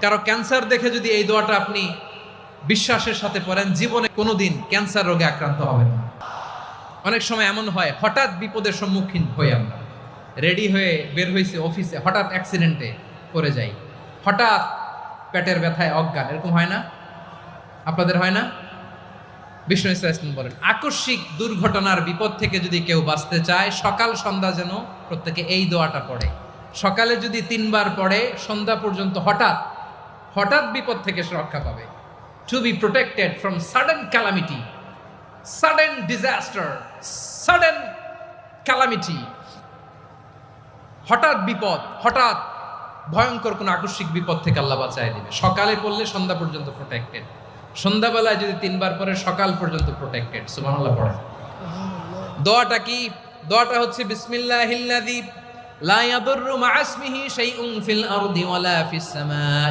কারো ক্যান্সার দেখে যদি এই দোয়াটা আপনি বিশ্বাসের সাথে পড়েন, জীবনে কোনোদিন ক্যান্সার রোগে আক্রান্ত হবেন না। অনেক সময় এমন হয়, হঠাৎ বিপদের সম্মুখীন হই আমরা, রেডি হয়ে বের হয়েছে অফিসে, হঠাৎ অ্যাক্সিডেন্টে পড়ে যাই, হঠাৎ পেটের ব্যথায় অজ্ঞান, এরকম হয় না? আপনাদের হয় না? বিষ্ণু ইসলাম বলেন, আকস্মিক দুর্ঘটনার বিপদ থেকে যদি কেউ বাঁচতে চায়, সকাল সন্ধ্যা যেন প্রত্যেকে এই দোয়াটা পড়ে। সকালে যদি 3 বার পড়ে, সন্ধ্যা পর্যন্ত হঠাৎ বিপদ থেকে সে রক্ষা পাবে। To be protected from sudden calamity, sudden disaster, sudden calamity, হঠাৎ বিপদ, হঠাৎ ভয়ঙ্কর কোন আকস্মিক বিপদ থেকে আল্লাহ বাঁচায় দিবে। সকালে পড়লে সন্ধ্যা পর্যন্ত প্রোটেক্টেড, সন্ধ্যাবেলায় যদি 3 বার পরে সকাল পর্যন্ত প্রোটেক্টেড। সুবহানাল্লাহ পড়ে। দোয়াটা কি? দোয়াটা হচ্ছে বিসমিল্লাহিল্লাযী লা ইয়াদুররু মা ইসমিহি শাইউন ফিল আরদি ওয়ালা ফিস সামা।